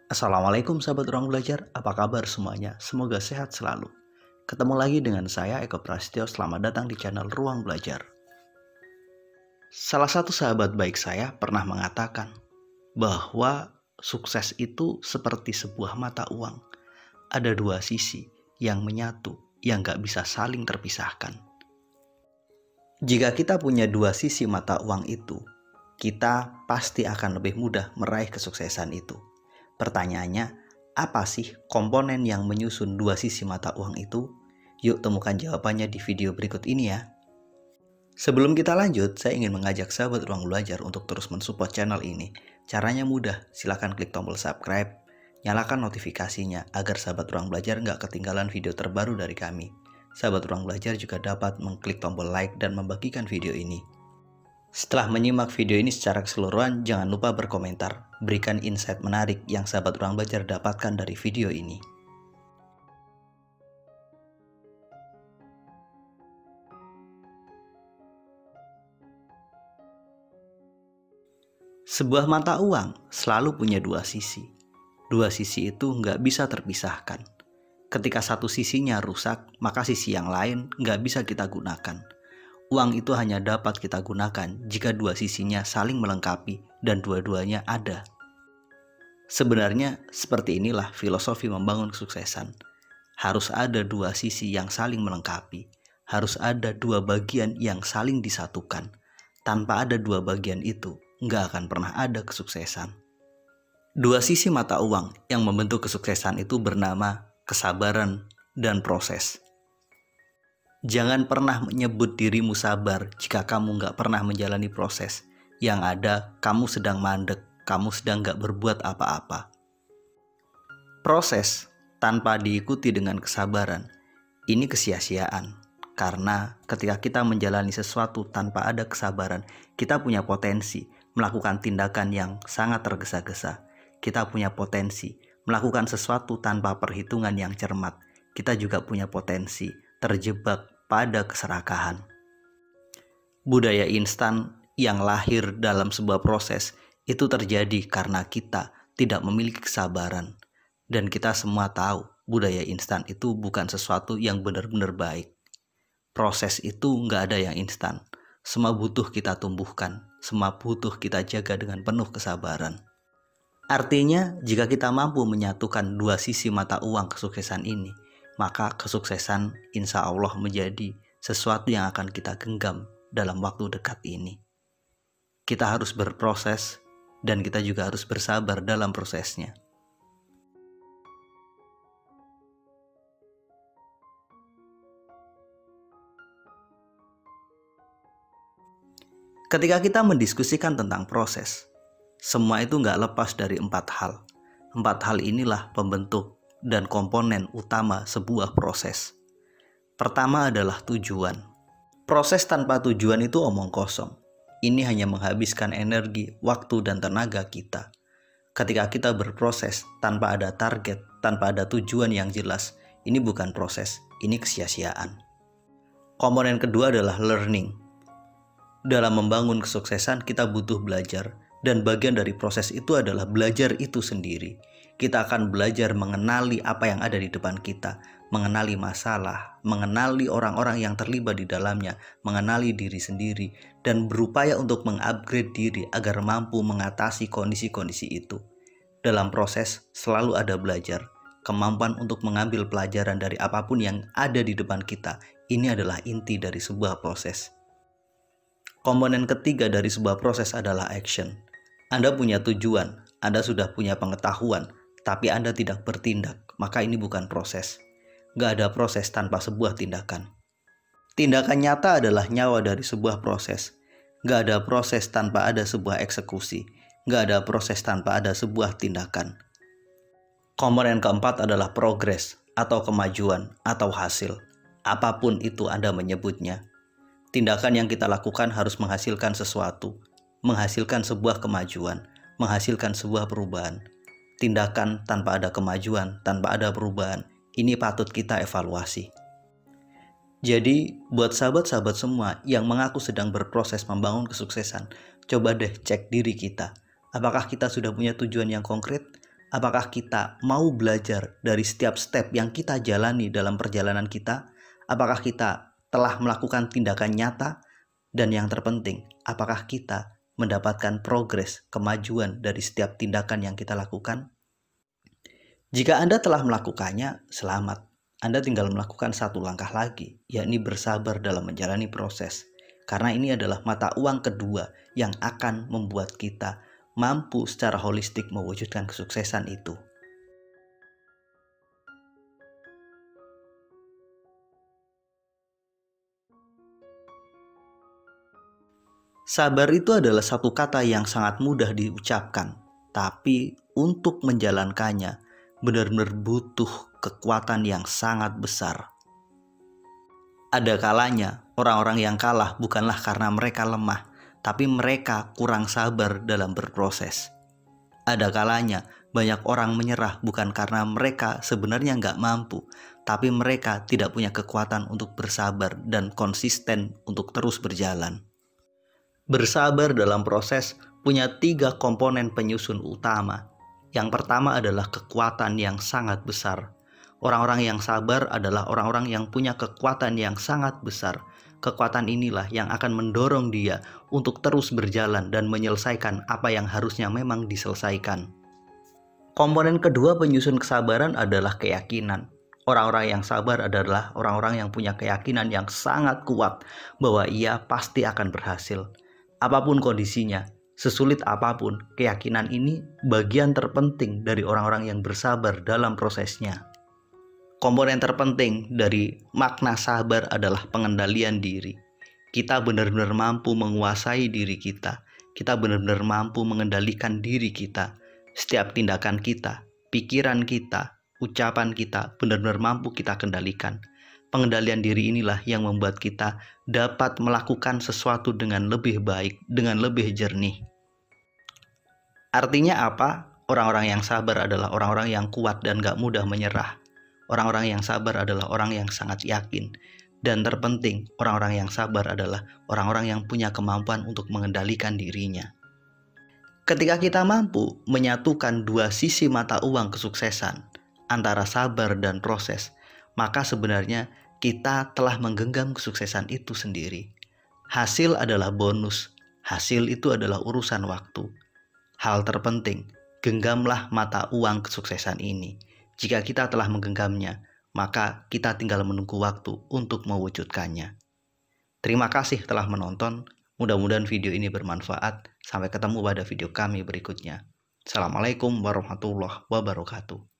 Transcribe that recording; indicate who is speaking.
Speaker 1: Assalamualaikum sahabat ruang belajar, apa kabar semuanya? Semoga sehat selalu. Ketemu lagi dengan saya Eko Prasetyo, selamat datang di channel Ruang Belajar. Salah satu sahabat baik saya pernah mengatakan bahwa sukses itu seperti sebuah mata uang. Ada dua sisi yang menyatu, yang gak bisa saling terpisahkan. Jika kita punya dua sisi mata uang itu, kita pasti akan lebih mudah meraih kesuksesan itu. Pertanyaannya, apa sih komponen yang menyusun dua sisi mata uang itu? Yuk temukan jawabannya di video berikut ini ya. Sebelum kita lanjut, saya ingin mengajak sahabat ruang belajar untuk terus mensupport channel ini. Caranya mudah, silahkan klik tombol subscribe, nyalakan notifikasinya agar sahabat ruang belajar nggak ketinggalan video terbaru dari kami. Sahabat ruang belajar juga dapat mengklik tombol like dan membagikan video ini. Setelah menyimak video ini secara keseluruhan, jangan lupa berkomentar, berikan insight menarik yang sahabat ruang belajar dapatkan dari video ini. Sebuah mata uang selalu punya dua sisi. Dua sisi itu nggak bisa terpisahkan. Ketika satu sisinya rusak, maka sisi yang lain nggak bisa kita gunakan. Uang itu hanya dapat kita gunakan jika dua sisinya saling melengkapi dan dua-duanya ada. Sebenarnya seperti inilah filosofi membangun kesuksesan. Harus ada dua sisi yang saling melengkapi. Harus ada dua bagian yang saling disatukan. Tanpa ada dua bagian itu, nggak akan pernah ada kesuksesan. Dua sisi mata uang yang membentuk kesuksesan itu bernama kesabaran dan proses. Jangan pernah menyebut dirimu sabar jika kamu nggak pernah menjalani proses. Yang ada, kamu sedang mandek, kamu sedang nggak berbuat apa-apa. Proses tanpa diikuti dengan kesabaran, ini kesia-siaan. Karena ketika kita menjalani sesuatu tanpa ada kesabaran, kita punya potensi melakukan tindakan yang sangat tergesa-gesa. Kita punya potensi melakukan sesuatu tanpa perhitungan yang cermat. Kita juga punya potensi terjebak pada keserakahan. Budaya instan yang lahir dalam sebuah proses itu terjadi karena kita tidak memiliki kesabaran. Dan kita semua tahu budaya instan itu bukan sesuatu yang benar-benar baik. Proses itu nggak ada yang instan. Semua butuh kita tumbuhkan, semua butuh kita jaga dengan penuh kesabaran. Artinya, jika kita mampu menyatukan dua sisi mata uang kesuksesan ini, maka kesuksesan insya Allah menjadi sesuatu yang akan kita genggam dalam waktu dekat ini. Kita harus berproses dan kita juga harus bersabar dalam prosesnya. Ketika kita mendiskusikan tentang proses, semua itu nggak lepas dari empat hal. Empat hal inilah pembentuk dan komponen utama sebuah proses. Pertama adalah tujuan. Proses tanpa tujuan itu omong kosong. Ini hanya menghabiskan energi, waktu, dan tenaga kita. Ketika kita berproses tanpa ada target, tanpa ada tujuan yang jelas, ini bukan proses, ini kesia-siaan. Komponen kedua adalah learning. Dalam membangun kesuksesan kita butuh belajar. Dan bagian dari proses itu adalah belajar itu sendiri. Kita akan belajar mengenali apa yang ada di depan kita, mengenali masalah, mengenali orang-orang yang terlibat di dalamnya, mengenali diri sendiri, dan berupaya untuk mengupgrade diri agar mampu mengatasi kondisi-kondisi itu. Dalam proses selalu ada belajar, kemampuan untuk mengambil pelajaran dari apapun yang ada di depan kita. Ini adalah inti dari sebuah proses. Komponen ketiga dari sebuah proses adalah action. Anda punya tujuan, Anda sudah punya pengetahuan, tapi Anda tidak bertindak, maka ini bukan proses. Gak ada proses tanpa sebuah tindakan. Tindakan nyata adalah nyawa dari sebuah proses. Gak ada proses tanpa ada sebuah eksekusi. Gak ada proses tanpa ada sebuah tindakan. Komponen keempat adalah progres, atau kemajuan, atau hasil. Apapun itu Anda menyebutnya. Tindakan yang kita lakukan harus menghasilkan sesuatu. Menghasilkan sebuah kemajuan, menghasilkan sebuah perubahan. Tindakan tanpa ada kemajuan, tanpa ada perubahan, ini patut kita evaluasi. Jadi, buat sahabat-sahabat semua yang mengaku sedang berproses membangun kesuksesan, coba deh cek diri kita. Apakah kita sudah punya tujuan yang konkret? Apakah kita mau belajar dari setiap step yang kita jalani dalam perjalanan kita? Apakah kita telah melakukan tindakan nyata? Dan yang terpenting, apakah kita mendapatkan progres, kemajuan dari setiap tindakan yang kita lakukan? Jika Anda telah melakukannya, selamat. Anda tinggal melakukan satu langkah lagi, yakni bersabar dalam menjalani proses. Karena ini adalah mata uang kedua yang akan membuat kita mampu secara holistik mewujudkan kesuksesan itu. Sabar itu adalah satu kata yang sangat mudah diucapkan, tapi untuk menjalankannya benar-benar butuh kekuatan yang sangat besar. Ada kalanya orang-orang yang kalah bukanlah karena mereka lemah, tapi mereka kurang sabar dalam berproses. Ada kalanya banyak orang menyerah bukan karena mereka sebenarnya nggak mampu, tapi mereka tidak punya kekuatan untuk bersabar dan konsisten untuk terus berjalan. Bersabar dalam proses punya 3 komponen penyusun utama. Yang pertama adalah kekuatan yang sangat besar. Orang-orang yang sabar adalah orang-orang yang punya kekuatan yang sangat besar. Kekuatan inilah yang akan mendorong dia untuk terus berjalan dan menyelesaikan apa yang harusnya memang diselesaikan. Komponen kedua penyusun kesabaran adalah keyakinan. Orang-orang yang sabar adalah orang-orang yang punya keyakinan yang sangat kuat bahwa ia pasti akan berhasil. Apapun kondisinya, sesulit apapun, keyakinan ini bagian terpenting dari orang-orang yang bersabar dalam prosesnya. Komponen terpenting dari makna sabar adalah pengendalian diri. Kita benar-benar mampu menguasai diri kita. Kita benar-benar mampu mengendalikan diri kita. Setiap tindakan kita, pikiran kita, ucapan kita benar-benar mampu kita kendalikan. Pengendalian diri inilah yang membuat kita dapat melakukan sesuatu dengan lebih baik, dengan lebih jernih. Artinya apa? Orang-orang yang sabar adalah orang-orang yang kuat dan gak mudah menyerah. Orang-orang yang sabar adalah orang yang sangat yakin. Dan terpenting, orang-orang yang sabar adalah orang-orang yang punya kemampuan untuk mengendalikan dirinya. Ketika kita mampu menyatukan dua sisi mata uang kesuksesan, antara sabar dan proses, maka sebenarnya kita telah menggenggam kesuksesan itu sendiri. Hasil adalah bonus, hasil itu adalah urusan waktu. Hal terpenting, genggamlah mata uang kesuksesan ini. Jika kita telah menggenggamnya, maka kita tinggal menunggu waktu untuk mewujudkannya. Terima kasih telah menonton, mudah-mudahan video ini bermanfaat. Sampai ketemu pada video kami berikutnya. Assalamualaikum warahmatullahi wabarakatuh.